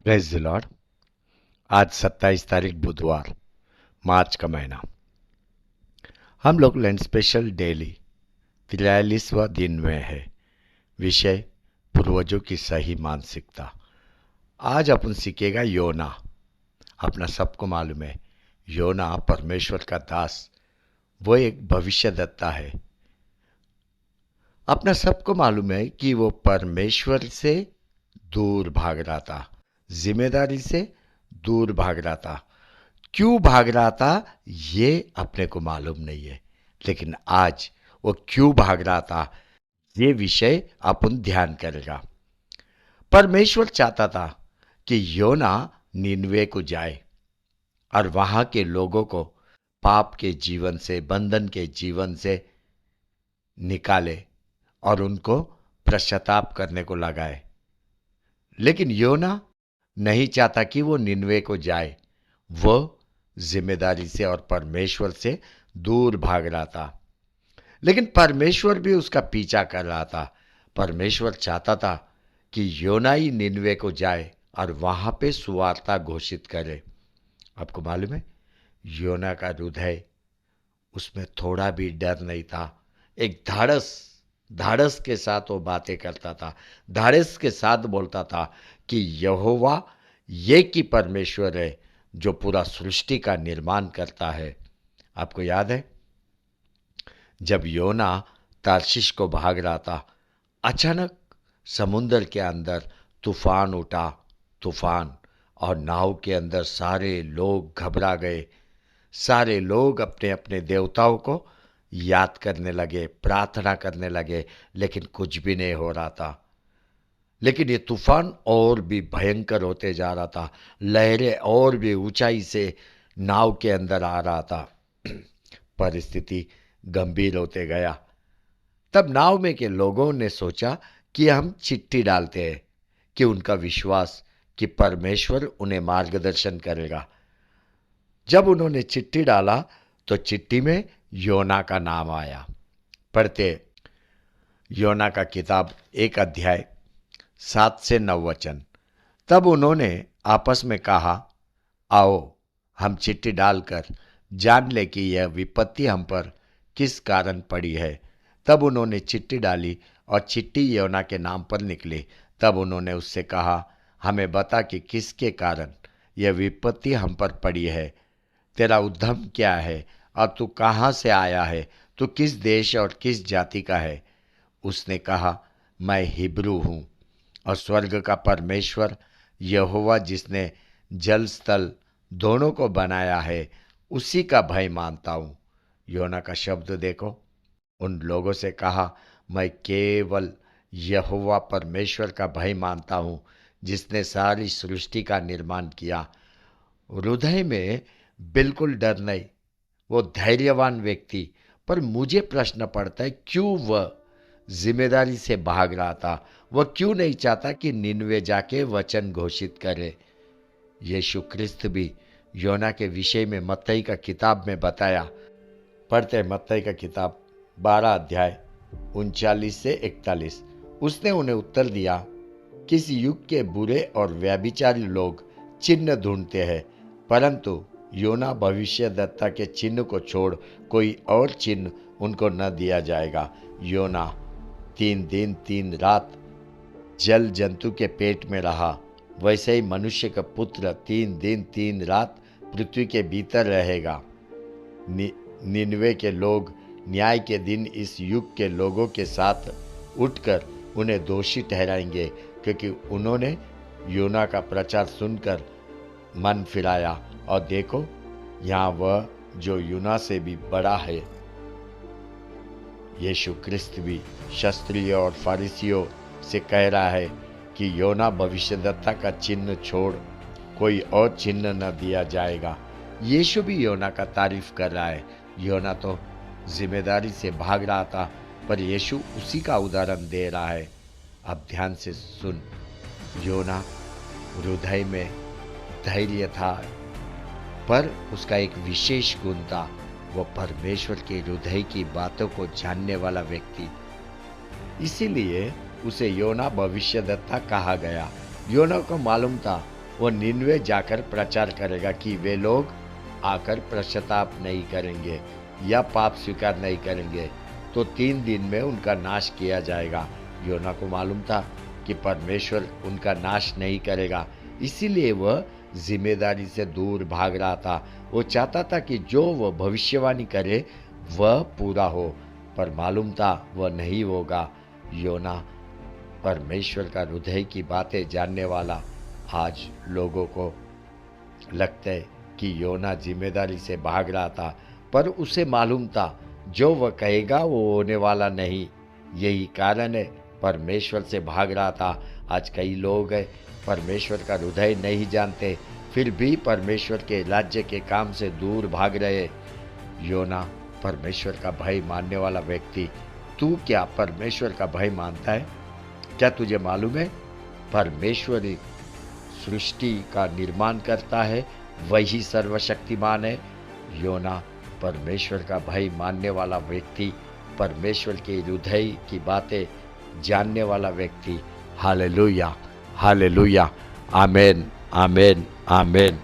Praise the Lord. आज 27 तारीख बुधवार, मार्च का महीना। हम लोग लैंड स्पेशल डेली 43वां दिन में है। विषय पूर्वजों की सही मानसिकता। आज अपन सीखेगा योना। अपना सबको मालूम है, योना परमेश्वर का दास, वो एक भविष्यद्वक्ता है। अपना सबको मालूम है कि वो परमेश्वर से दूर भाग रहा था, जिम्मेदारी से दूर भाग रहा था। क्यों भाग रहा था ये अपने को मालूम नहीं है, लेकिन आज वो क्यों भाग रहा था ये विषय अपन ध्यान करेगा। परमेश्वर चाहता था कि योना निनवे को जाए और वहां के लोगों को पाप के जीवन से, बंधन के जीवन से निकाले और उनको पश्चाताप करने को लगाए। लेकिन योना नहीं चाहता कि वो निनवे को जाए। वो जिम्मेदारी से और परमेश्वर से दूर भाग रहा था। लेकिन परमेश्वर भी उसका पीछा कर रहा था। परमेश्वर चाहता था कि योना ही निनवे को जाए और वहां पे सुवार्ता घोषित करे। आपको मालूम है, योना का हृदय, उसमें थोड़ा भी डर नहीं था। एक धाड़स धाड़स के साथ वो बातें करता था, धाड़स के साथ बोलता था कि यहोवा ये की परमेश्वर है जो पूरा सृष्टि का निर्माण करता है। आपको याद है, जब योना तार्शीश को भाग रहा था, अचानक समुद्र के अंदर तूफान उठा। तूफान और नाव के अंदर सारे लोग घबरा गए। सारे लोग अपने अपने देवताओं को याद करने लगे, प्रार्थना करने लगे, लेकिन कुछ भी नहीं हो रहा था। लेकिन ये तूफान और भी भयंकर होते जा रहा था। लहरें और भी ऊंचाई से नाव के अंदर आ रहा था। परिस्थिति गंभीर होते गया। तब नाव में के लोगों ने सोचा कि हम चिट्ठी डालते हैं कि उनका विश्वास कि परमेश्वर उन्हें मार्गदर्शन करेगा। जब उन्होंने चिट्ठी डाला तो चिट्ठी में योना का नाम आया। पढ़ते, योना का किताब 1 अध्याय 7 से 9 वचन। तब उन्होंने आपस में कहा, आओ हम चिट्ठी डालकर जान ले कि यह विपत्ति हम पर किस कारण पड़ी है। तब उन्होंने चिट्ठी डाली और चिट्ठी योना के नाम पर निकली। तब उन्होंने उससे कहा, हमें बता कि किसके कारण यह विपत्ति हम पर पड़ी है। तेरा उद्यम क्या है और तू कहाँ से आया है? तू किस देश और किस जाति का है? उसने कहा, मैं हिब्रू हूँ और स्वर्ग का परमेश्वर यहोवा जिसने जल स्थल दोनों को बनाया है उसी का भय मानता हूँ। योना का शब्द देखो। उन लोगों से कहा, मैं केवल यहोवा परमेश्वर का भय मानता हूँ जिसने सारी सृष्टि का निर्माण किया। हृदय में बिल्कुल डर नहीं, वो धैर्यवान व्यक्ति। पर मुझे प्रश्न पड़ता है, क्यों वह जिम्मेदारी से भाग रहा था? वह क्यों नहीं चाहता कि निनवे जाके वचन घोषित करे? यीशु क्रिस्त भी योना के विषय में मत्ती का किताब में बताया। पढ़ते हैं मत्ती का किताब 12 अध्याय 39 से 41। उसने उन्हें उत्तर दिया, किस युग के बुरे और व्यभिचारी लोग चिन्ह ढूंढते हैं, परंतु योना भविष्यद्वक्ता के चिन्ह को छोड़ कोई और चिन्ह उनको न दिया जाएगा। योना 3 दिन 3 रात जल जंतु के पेट में रहा, वैसे ही मनुष्य का पुत्र 3 दिन 3 रात पृथ्वी के भीतर रहेगा। निनवे के लोग न्याय के दिन इस युग के लोगों के साथ उठकर उन्हें दोषी ठहराएंगे, क्योंकि उन्होंने योना का प्रचार सुनकर मन फिराया। और देखो, यहाँ वह जो योना से भी बड़ा है, यीशु क्रिस्त भी शास्त्रियों और फरीसियों से कह रहा है कि योना भविष्यद्वक्ता का चिन्ह छोड़ कोई और चिन्ह न दिया जाएगा। यीशु भी योना का तारीफ कर रहा है। योना तो जिम्मेदारी से भाग रहा था, पर यीशु उसी का उदाहरण दे रहा है। अब ध्यान से सुन। योना हृदय में धैर्य था, पर उसका एक विशेष गुण था, वो परमेश्वर के हृदय की बातों को जानने वाला व्यक्ति। इसीलिए उसे योना भविष्यद्वक्ता कहा गया। योना को मालूम था वो निन्वे जाकर प्रचार करेगा कि वे लोग आकर पश्चाताप नहीं करेंगे या पाप स्वीकार नहीं करेंगे तो 3 दिन में उनका नाश किया जाएगा। योना को मालूम था कि परमेश्वर उनका नाश नहीं करेगा, इसीलिए वह जिम्मेदारी से दूर भाग रहा था। वो चाहता था कि जो वह भविष्यवाणी करे वह पूरा हो, पर मालूम था वह नहीं होगा। योना परमेश्वर का हृदय की बातें जानने वाला। आज लोगों को लगता है कि योना जिम्मेदारी से भाग रहा था, पर उसे मालूम था जो वह कहेगा वो होने वाला नहीं। यही कारण है परमेश्वर से भाग रहा था। आज कई लोग हैं परमेश्वर का हृदय नहीं जानते, फिर भी परमेश्वर के राज्य के काम से दूर भाग रहे। योना परमेश्वर का भय मानने वाला व्यक्ति। तू क्या परमेश्वर का भय मानता है? क्या तुझे मालूम है परमेश्वर सृष्टि का निर्माण करता है, वही सर्वशक्तिमान है। योना परमेश्वर का भय मानने वाला व्यक्ति, परमेश्वर के हृदय की बातें जानने वाला व्यक्ति। हालेलुया, हालेलुया, आमेन, आमेन, आमेन।